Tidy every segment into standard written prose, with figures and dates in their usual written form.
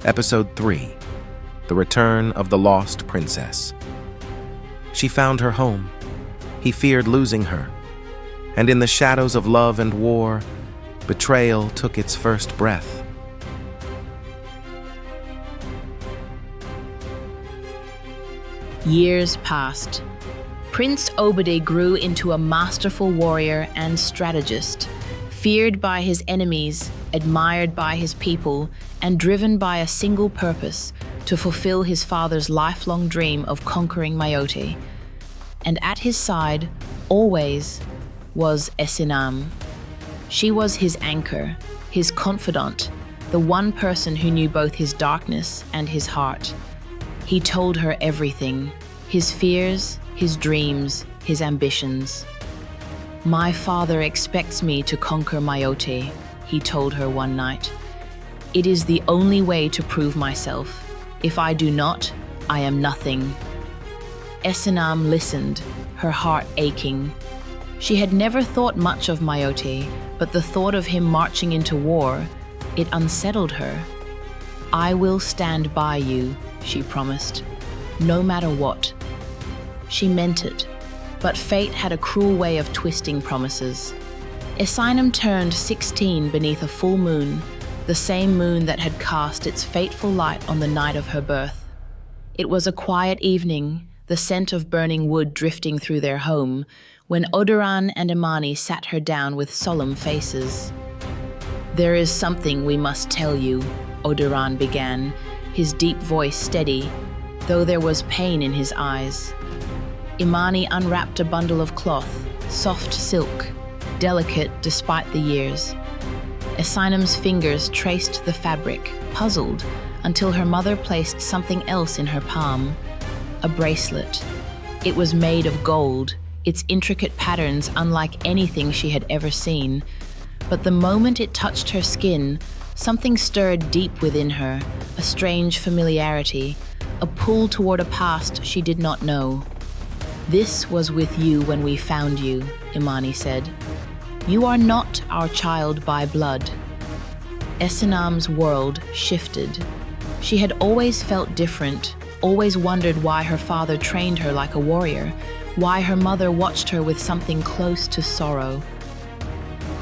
Episode 3. The Return of the Lost Princess. She found her home. He feared losing her. And in the shadows of love and war, betrayal took its first breath. Years passed. Prince Obade grew into a masterful warrior and strategist, feared by his enemies, admired by his people, and driven by a single purpose, to fulfill his father's lifelong dream of conquering Mayote. And at his side, always, was Esinam. She was his anchor, his confidant, the one person who knew both his darkness and his heart. He told her everything, his fears, his dreams, his ambitions. "My father expects me to conquer Mayote," he told her one night. "It is the only way to prove myself. If I do not, I am nothing." Esinam listened, her heart aching. She had never thought much of Mayote, but the thought of him marching into war, it unsettled her. "I will stand by you," she promised, "no matter what." She meant it, but fate had a cruel way of twisting promises. Esinam turned 16 beneath a full moon, the same moon that had cast its fateful light on the night of her birth. It was a quiet evening, the scent of burning wood drifting through their home, when Odoran and Imani sat her down with solemn faces. "There is something we must tell you," Odoran began, his deep voice steady, though there was pain in his eyes. Imani unwrapped a bundle of cloth, soft silk, delicate despite the years. Esinam's fingers traced the fabric, puzzled, until her mother placed something else in her palm, a bracelet. It was made of gold, its intricate patterns unlike anything she had ever seen. But the moment it touched her skin, something stirred deep within her, a strange familiarity, a pull toward a past she did not know. "This was with you when we found you," Imani said. "You are not our child by blood." Esinam's world shifted. She had always felt different, always wondered why her father trained her like a warrior, why her mother watched her with something close to sorrow.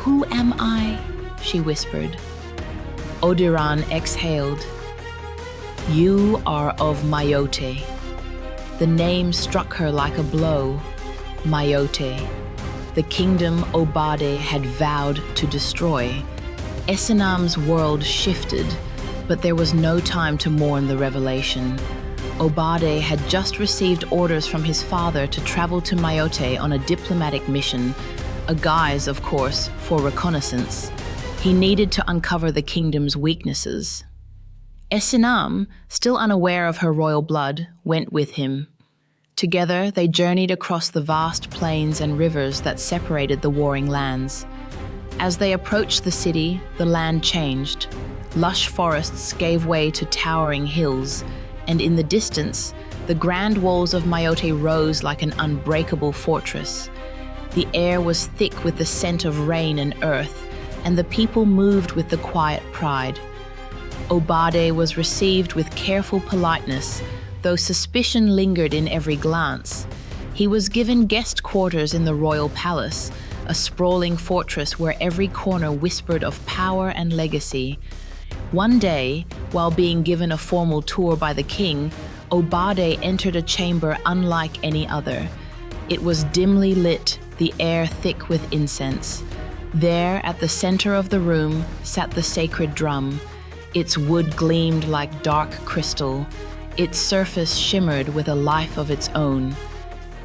"Who am I?" she whispered. Odoran exhaled. "You are of Mayote." The name struck her like a blow. Mayote, the kingdom Obade had vowed to destroy. Esinam's world shifted, but there was no time to mourn the revelation. Obade had just received orders from his father to travel to Mayote on a diplomatic mission, a guise, of course, for reconnaissance. He needed to uncover the kingdom's weaknesses. Esinam, still unaware of her royal blood, went with him. Together, they journeyed across the vast plains and rivers that separated the warring lands. As they approached the city, the land changed. Lush forests gave way to towering hills, and in the distance, the grand walls of Mayote rose like an unbreakable fortress. The air was thick with the scent of rain and earth, and the people moved with the quiet pride. Obade was received with careful politeness, though suspicion lingered in every glance. He was given guest quarters in the royal palace, a sprawling fortress where every corner whispered of power and legacy. One day, while being given a formal tour by the king, Obade entered a chamber unlike any other. It was dimly lit, the air thick with incense. There, at the center of the room, sat the sacred drum. Its wood gleamed like dark crystal. Its surface shimmered with a life of its own.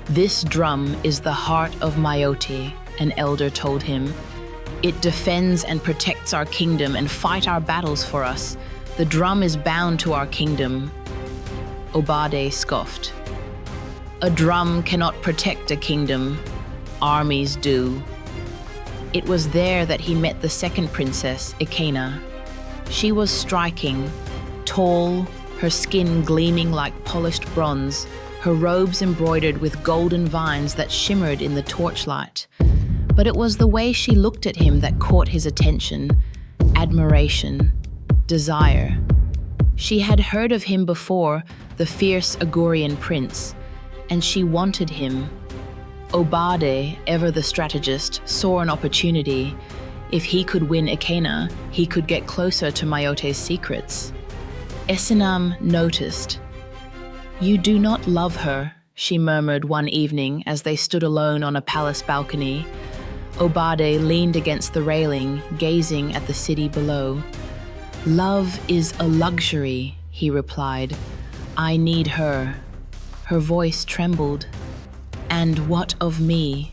"This drum is the heart of Mayote," an elder told him. "It defends and protects our kingdom and fights our battles for us. The drum is bound to our kingdom." Obade scoffed. "A drum cannot protect a kingdom. Armies do." It was there that he met the second princess, Ikena. She was striking, tall, her skin gleaming like polished bronze, her robes embroidered with golden vines that shimmered in the torchlight. But it was the way she looked at him that caught his attention. Admiration, desire. She had heard of him before, the fierce Agurian prince, and she wanted him. Obade, ever the strategist, saw an opportunity. If he could win Ekena, he could get closer to Mayote's secrets. Esinam noticed. "You do not love her," she murmured one evening as they stood alone on a palace balcony. Obade leaned against the railing, gazing at the city below. "Love is a luxury," he replied. "I need her." Her voice trembled. "And what of me?"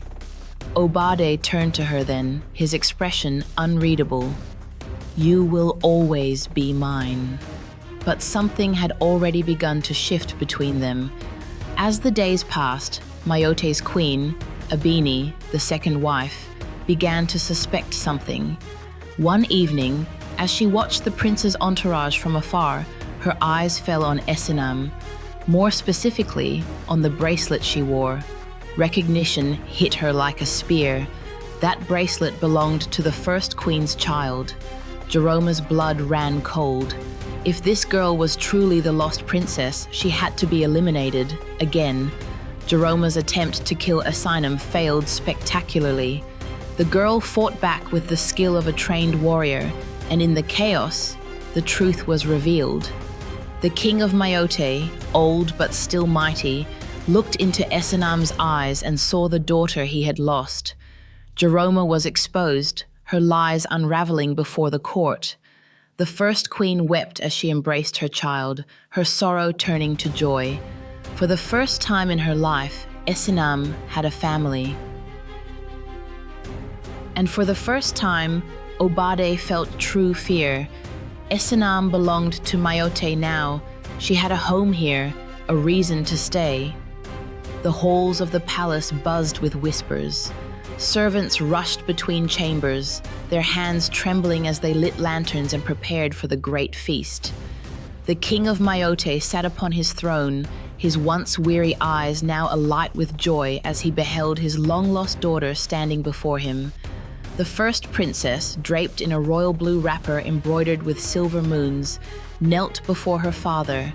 Obade turned to her then, his expression unreadable. "You will always be mine." But something had already begun to shift between them. As the days passed, Mayote's queen, Abini, the second wife, began to suspect something. One evening, as she watched the prince's entourage from afar, her eyes fell on Esinam, more specifically on the bracelet she wore. Recognition hit her like a spear. That bracelet belonged to the first queen's child. Jeroma's blood ran cold. If this girl was truly the lost princess, she had to be eliminated, again. Jeroma's attempt to kill Asinam failed spectacularly. The girl fought back with the skill of a trained warrior, and in the chaos, the truth was revealed. The king of Mayote, old but still mighty, looked into Esinam's eyes and saw the daughter he had lost. Jeroma was exposed, her lies unraveling before the court. The first queen wept as she embraced her child, her sorrow turning to joy. For the first time in her life, Esinam had a family. And for the first time, Obade felt true fear. Esinam belonged to Mayote now. She had a home here, a reason to stay. The halls of the palace buzzed with whispers. Servants rushed between chambers, their hands trembling as they lit lanterns and prepared for the great feast. The king of Mayote sat upon his throne, his once weary eyes now alight with joy as he beheld his long-lost daughter standing before him. The first princess, draped in a royal blue wrapper embroidered with silver moons, knelt before her father,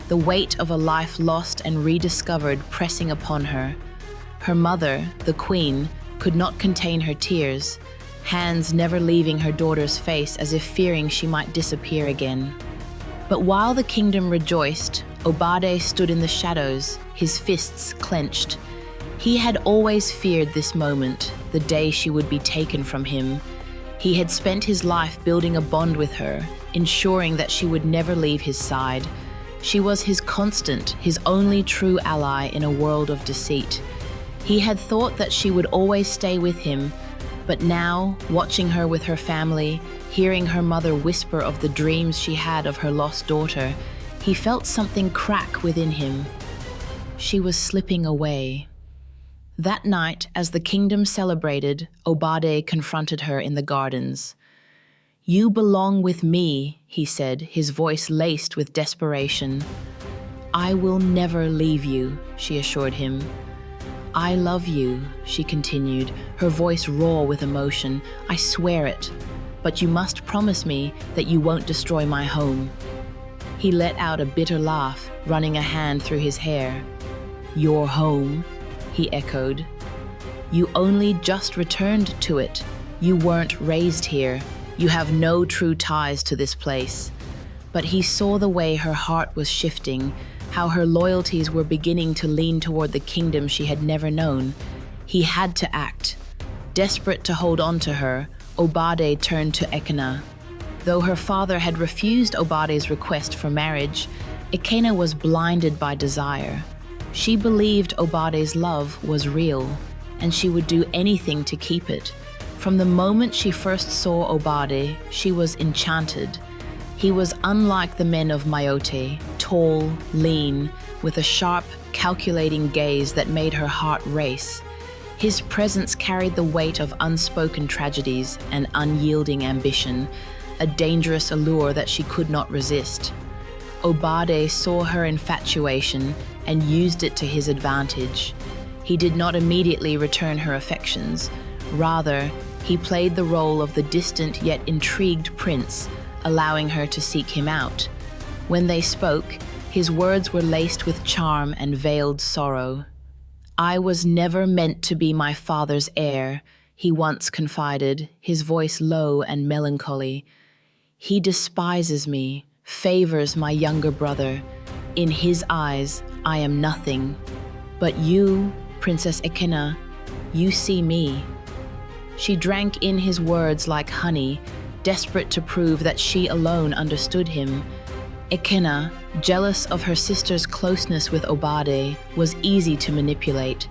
the weight of a life lost and rediscovered pressing upon her. Her mother, the queen, could not contain her tears, hands never leaving her daughter's face as if fearing she might disappear again. But while the kingdom rejoiced, Obade stood in the shadows, his fists clenched. He had always feared this moment, the day she would be taken from him. He had spent his life building a bond with her, ensuring that she would never leave his side. She was his constant, his only true ally in a world of deceit. He had thought that she would always stay with him, but now, watching her with her family, hearing her mother whisper of the dreams she had of her lost daughter, he felt something crack within him. She was slipping away. That night, as the kingdom celebrated, Obade confronted her in the gardens. "You belong with me," he said, his voice laced with desperation. "I will never leave you," she assured him. "I love you," she continued, her voice raw with emotion. "I swear it. But you must promise me that you won't destroy my home." He let out a bitter laugh, running a hand through his hair. "Your home?" he echoed. "You only just returned to it. You weren't raised here. You have no true ties to this place." But he saw the way her heart was shifting, how her loyalties were beginning to lean toward the kingdom she had never known. He had to act. Desperate to hold on to her, Obade turned to Ekena. Though her father had refused Obade's request for marriage, Ekena was blinded by desire. She believed Obade's love was real, and she would do anything to keep it. From the moment she first saw Obade, she was enchanted. He was unlike the men of Mayote, tall, lean, with a sharp, calculating gaze that made her heart race. His presence carried the weight of unspoken tragedies and unyielding ambition, a dangerous allure that she could not resist. Obade saw her infatuation and used it to his advantage. He did not immediately return her affections. Rather, he played the role of the distant yet intrigued prince, allowing her to seek him out. When they spoke, his words were laced with charm and veiled sorrow. "I was never meant to be my father's heir," he once confided, his voice low and melancholy. "He despises me, favors my younger brother. In his eyes, I am nothing. But you, Princess Ekena, you see me." She drank in his words like honey, desperate to prove that she alone understood him. Ekena, jealous of her sister's closeness with Obade, was easy to manipulate.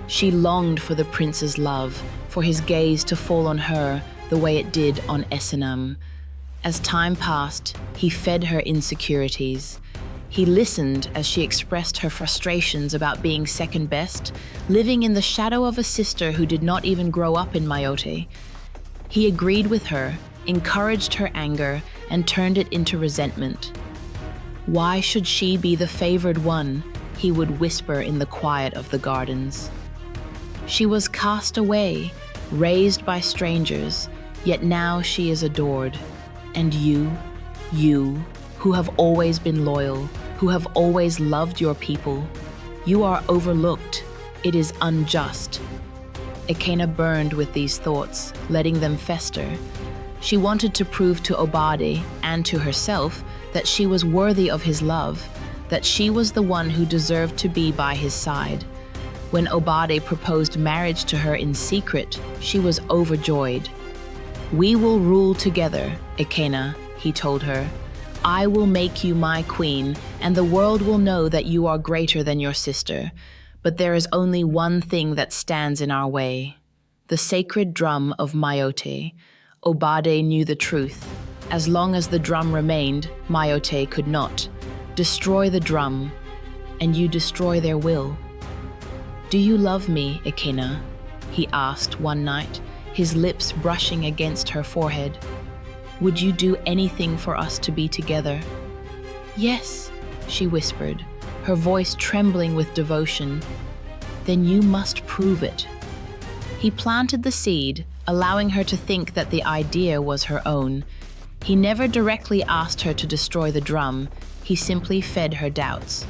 She longed for the prince's love, for his gaze to fall on her the way it did on Esenam. As time passed, he fed her insecurities. He listened as she expressed her frustrations about being second best, living in the shadow of a sister who did not even grow up in Mayote. He agreed with her, encouraged her anger, and turned it into resentment. "Why should she be the favored one?" he would whisper in the quiet of the gardens. "She was cast away, raised by strangers, yet now she is adored. And you, who have always been loyal, who have always loved your people, you are overlooked. It is unjust." Ekena burned with these thoughts, letting them fester. She wanted to prove to Obade and to herself that she was worthy of his love, that she was the one who deserved to be by his side. When Obade proposed marriage to her in secret, she was overjoyed. "We will rule together, Ekena," he told her. "I will make you my queen, and the world will know that you are greater than your sister. But there is only one thing that stands in our way: the sacred drum of Mayote." Obade knew the truth. As long as the drum remained, Mayote could not. Destroy the drum, and you destroy their will. "Do you love me, Ekena?" he asked one night, his lips brushing against her forehead. "Would you do anything for us to be together?" "Yes," she whispered, her voice trembling with devotion. "Then you must prove it." He planted the seed, allowing her to think that the idea was her own. He never directly asked her to destroy the drum, he simply fed her doubts.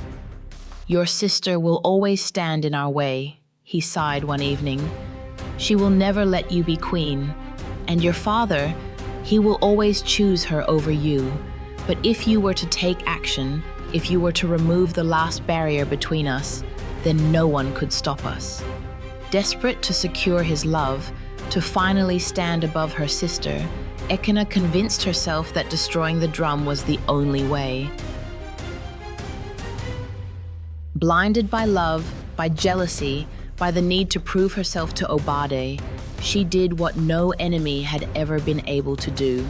"Your sister will always stand in our way," he sighed one evening. "She will never let you be queen. And your father, he will always choose her over you. But if you were to take action, if you were to remove the last barrier between us, then no one could stop us." Desperate to secure his love, to finally stand above her sister, Ekena convinced herself that destroying the drum was the only way. Blinded by love, by jealousy, by the need to prove herself to Obade, she did what no enemy had ever been able to do.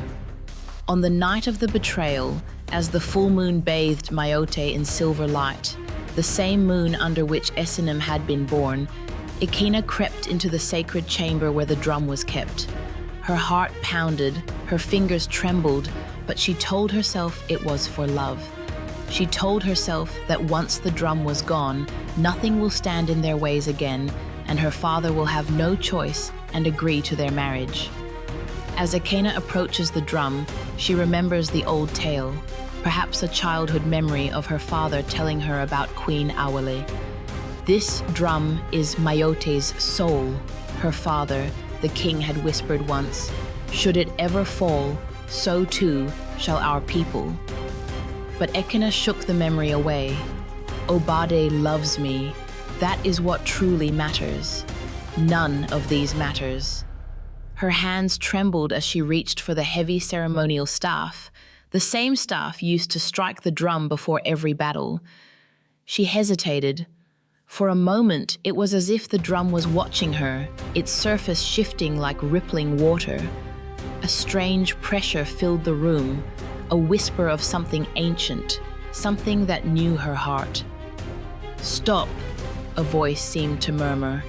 On the night of the betrayal, as the full moon bathed Mayote in silver light, the same moon under which Esenam had been born, Ekena crept into the sacred chamber where the drum was kept. Her heart pounded, her fingers trembled, but she told herself it was for love. She told herself that once the drum was gone, nothing will stand in their ways again, and her father will have no choice and agree to their marriage. As Ekena approaches the drum, she remembers the old tale, perhaps a childhood memory of her father telling her about Queen Awale. "This drum is Mayote's soul," her father, the king, had whispered once. "Should it ever fall, so too shall our people." But Ekena shook the memory away. "Obade loves me. That is what truly matters. None of these matters." Her hands trembled as she reached for the heavy ceremonial staff, the same staff used to strike the drum before every battle. She hesitated. For a moment, it was as if the drum was watching her, its surface shifting like rippling water. A strange pressure filled the room, a whisper of something ancient, something that knew her heart. "Stop," a voice seemed to murmur,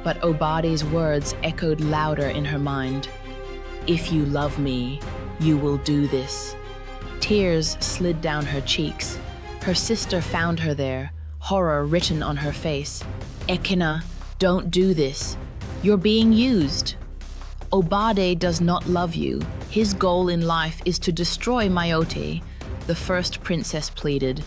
but Obade's words echoed louder in her mind. "If you love me, you will do this." Tears slid down her cheeks. Her sister found her there, horror written on her face. "Ekena, don't do this. You're being used. Obade does not love you. His goal in life is to destroy Mayote. the first princess pleaded.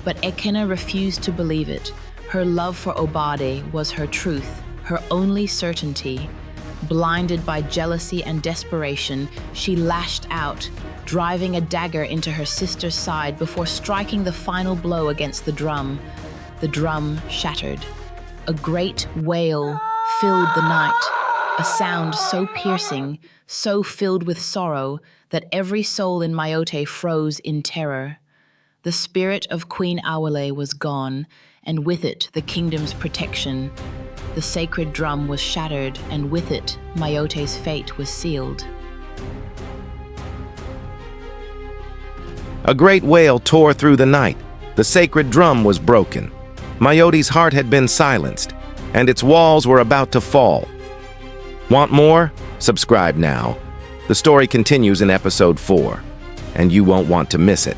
But Ekena refused to believe it. Her love for Obade was her truth, her only certainty. Blinded by jealousy and desperation, she lashed out, driving a dagger into her sister's side before striking the final blow against the drum. The drum shattered. A great wail filled the night, a sound so piercing, so filled with sorrow, that every soul in Mayote froze in terror. The spirit of Queen Awele was gone, and with it the kingdom's protection. The sacred drum was shattered, and with it Mayote's fate was sealed. A great wail tore through the night. The sacred drum was broken. Mayote's heart had been silenced, and its walls were about to fall. Want more? Subscribe now. The story continues in episode 4, and you won't want to miss it.